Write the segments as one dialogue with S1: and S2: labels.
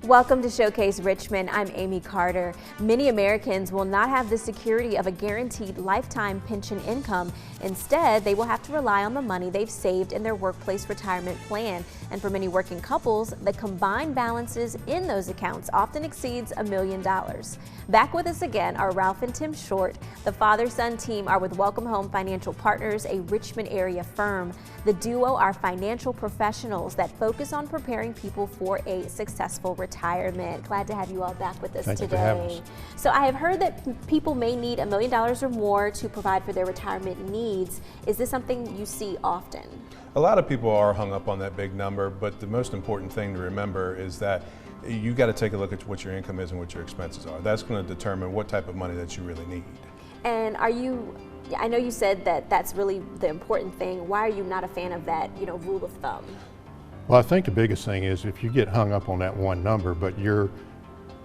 S1: Welcome to Showcase Richmond. I'm Amy Carter. Many Americans will not have the security of a guaranteed lifetime pension income. Instead, they will have to rely on the money they've saved in their workplace retirement plan. And for many working couples, the combined balances in those accounts often exceeds $1 million. Back with us again are Ralph and Tim Short. The father-son team are with Welcome Home Financial Partners, a Richmond area firm. The duo are financial professionals that focus on preparing people for a successful retirement. Glad to have you all back with us
S2: today.
S1: Thank you for having us. So I have heard that people may need $1 million or more to provide for their retirement needs. Is this something you see often?
S3: A lot of people are hung up on that big number, but the most important thing to remember is that you got to take a look at what your income is and what your expenses are. That's going to determine what type of money that you really need.
S1: And I know you said that that's really the important thing. Why are you not a fan of that, rule of thumb?
S2: Well, I think the biggest thing is if you get hung up on that one number, but you're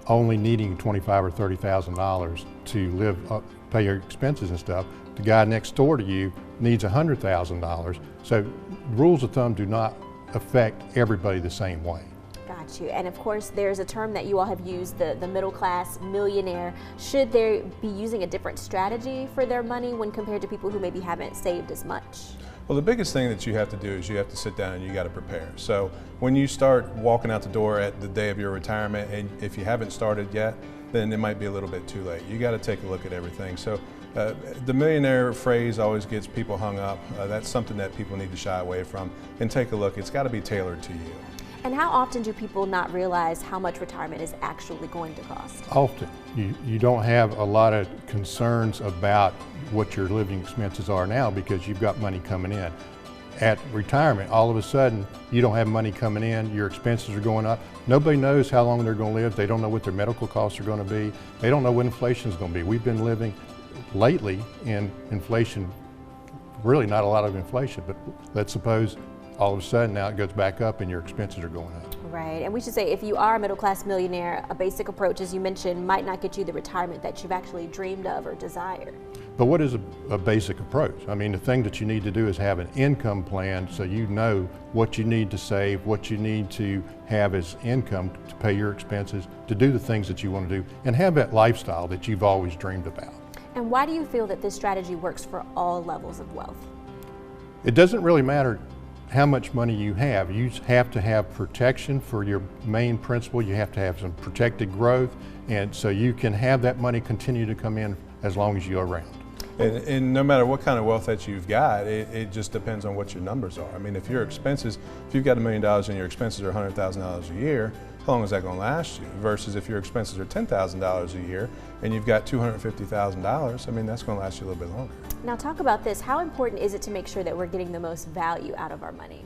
S2: only needing $25,000 or $30,000 to live, pay your expenses and stuff, the guy next door to you needs $100,000. So rules of thumb do not affect everybody the same way.
S1: Got you. And of course, there's a term that you all have used, the middle class millionaire. Should they be using a different strategy for their money when compared to people who maybe haven't saved as much?
S3: Well, the biggest thing that you have to do is you have to sit down and you got to prepare. So when you start walking out the door at the day of your retirement, and if you haven't started yet, then it might be a little bit too late. You got to take a look at everything. So the millionaire phrase always gets people hung up. That's something that people need to shy away from and take a look. It's got to be tailored to you.
S1: And how often do people not realize how much retirement is actually going to cost?
S2: Often. You don't have a lot of concerns about what your living expenses are now because you've got money coming in. At retirement, all of a sudden, you don't have money coming in, your expenses are going up. Nobody knows how long they're going to live. They don't know what their medical costs are going to be. They don't know what inflation is going to be. We've been living lately in inflation, really not a lot of inflation, but let's suppose all of a sudden now it goes back up and your expenses are going up.
S1: Right, and we should say if you are a middle class millionaire, a basic approach, as you mentioned, might not get you the retirement that you've actually dreamed of or desired.
S2: But what is a basic approach? I mean, the thing that you need to do is have an income plan so you know what you need to save, what you need to have as income to pay your expenses, to do the things that you want to do, and have that lifestyle that you've always dreamed about.
S1: And why do you feel that this strategy works for all levels of wealth?
S2: It doesn't really matter how much money you have. You have to have protection for your main principle. You have to have some protected growth, and so you can have that money continue to come in as long as you're around.
S3: And no matter what kind of wealth that you've got, it just depends on what your numbers are. I mean, if you've got $1 million and your expenses are $100,000 a year, how long is that going to last you? Versus if your expenses are $10,000 a year and you've got $250,000, I mean, that's going to last you a little bit longer.
S1: Now talk about this. How important is it to make sure that we're getting the most value out of our money?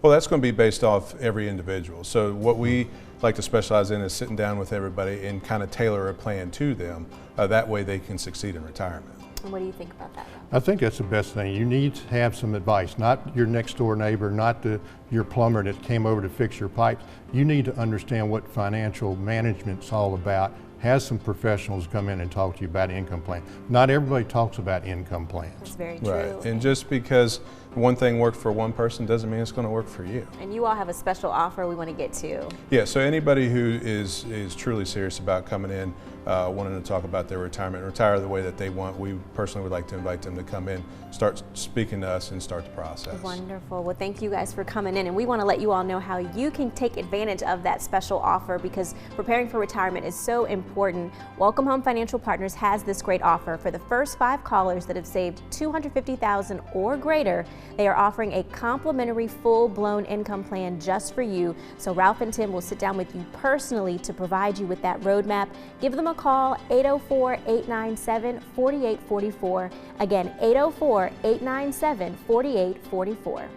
S3: Well, that's going to be based off every individual. So what we like to specialize in is sitting down with everybody and kind of tailor a plan to them. That way they can succeed in retirement.
S1: And what do you think about that?
S2: I think that's the best thing. You need to have some advice, not your next door neighbor, not your plumber that came over to fix your pipes. You need to understand what financial management's all about. Have some professionals come in and talk to you about income plan. Not everybody talks about income plans.
S1: That's very true.
S3: Right, and just because one thing worked for one person doesn't mean it's going to work for you.
S1: And you all have a special offer we want to get to.
S3: Yeah, so anybody who is truly serious about coming in, wanting to talk about their retirement, retire the way that they want, we personally would like to invite them to come in, start speaking to us and start the process.
S1: Wonderful. Well, thank you guys for coming in, and we want to let you all know how you can take advantage of that special offer because preparing for retirement is so important. Welcome Home Financial Partners has this great offer. For the first 5 callers that have saved $250,000 or greater, they are offering a complimentary full-blown income plan just for you. So Ralph and Tim will sit down with you personally to provide you with that roadmap. Give them a call, 804-897-4844. Again, 804-897-4844.